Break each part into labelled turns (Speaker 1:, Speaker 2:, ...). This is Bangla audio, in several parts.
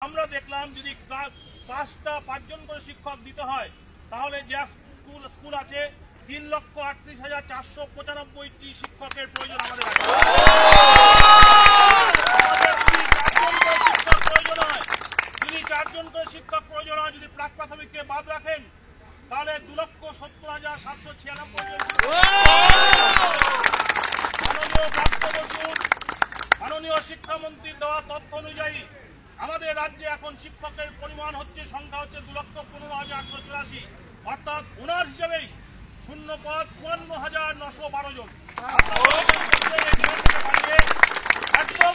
Speaker 1: আমরা দেখলাম যদি 5জন করে শিক্ষক দিতে হয় তাহলে যে স্কুল আছে 3,38,495টি শিক্ষকের প্রয়োজন আমাদের আছে। যদি 4জন করে শিক্ষক প্রয়োজন হয়, যদি প্রাক প্রাথমিককে বাদ রাখেন তাহলে 2,70,796। মাননীয় শিক্ষামন্ত্রীর দেওয়া তথ্য অনুযায়ী আমাদের রাজ্যে এখন শিক্ষকের পরিমাণ হচ্ছে, সংখ্যা হচ্ছে 2,15,884, অর্থাৎ ওনার হিসেবেই শূন্য পদ 54,912 জন। একদম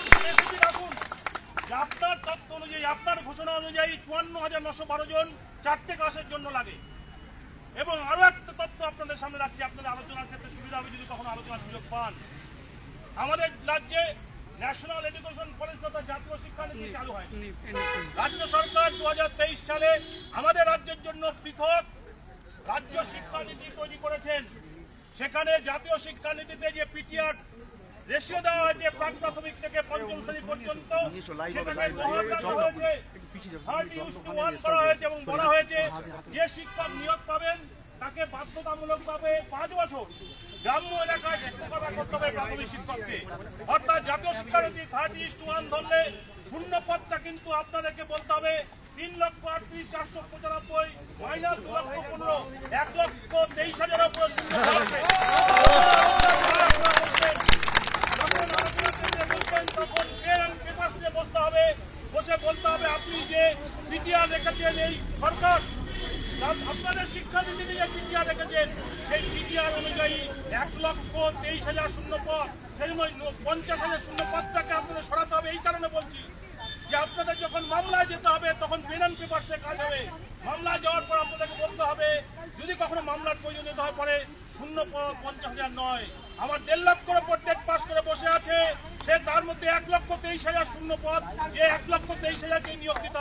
Speaker 1: রাখুন যে আপনার তথ্য অনুযায়ী, আপনার ঘোষণা অনুযায়ী 54,912 জন 4টে ক্লাসের জন্য লাগে। এবং আরো একটা তথ্য আপনাদের সামনে রাখছি, আপনাদের আলোচনার ক্ষেত্রে সুবিধা হবে যদি কখনো আলোচনার সুযোগ পান। আমাদের রাজ্যে ন্যাশনাল এডুকেশন পলিসি অর্থাৎ জাতীয় শিক্ষানীতি চালু হয়। রাজ্য সরকার 2023 সালে আমাদের রাজ্যের জন্য পৃথক রাজ্য শিক্ষানীতি তৈরি করেছেন। সেখানে জাতীয় শিক্ষানীতিতে যে পিটিআর রেশিও দেওয়া হয়েছে প্রাক প্রাথমিক থেকে পঞ্চম শ্রেণী পর্যন্ত, সেখানে 30:1 করা হয়েছে এবং বলা হয়েছে যে শিক্ষক নিয়োগ পাবেন তাকে বাধ্যতামূলকভাবে 5 বছর গ্রাম্য এলাকায় শিক্ষকতা করতে হবে প্রাথমিক শিক্ষককে। অর্থাৎ জাতীয় শিক্ষানীতি 30:1 ধরলে শূন্য পদটা কিন্তু আপনাদেরকে বলতে হবে 3,38,495 মাইনাস 2,15,000, 1,23,000 উপরে শূন্য পদ আছে। তখন পেপার দিয়ে বসতে হবে, বসে বলতে হবে আপনি যে পিটিআর রেখেছেন এই সরকার, আপনাদের শিক্ষানীতিতে যে পিটিআর রেখেছেন সেই পিটিআর অনুযায়ী 1,23,000 শূন্য পদ, সেই 50,000 শূন্য পদটাকে আপনাদের সরাতে হবে। এই কারণে বলছি যে আপনাদের যখন মামলায় যেতে হবে তখন পেন অ্যান্ড পেপারসে কাজ হবে। মামলায় যাওয়ার পর আপনাদেরকে বলতে হবে যদি কখনো মামলার প্রয়োজনীয়তা হয় পরে শূন্য পদ 50,000 নয়। আমার 1.5 লক্ষর উপর টেট পাস করে বসে আছে, সে তার মধ্যে 1,23,000 শূন্য পদ, যে 1,23,000কে নিয়োগ দিতে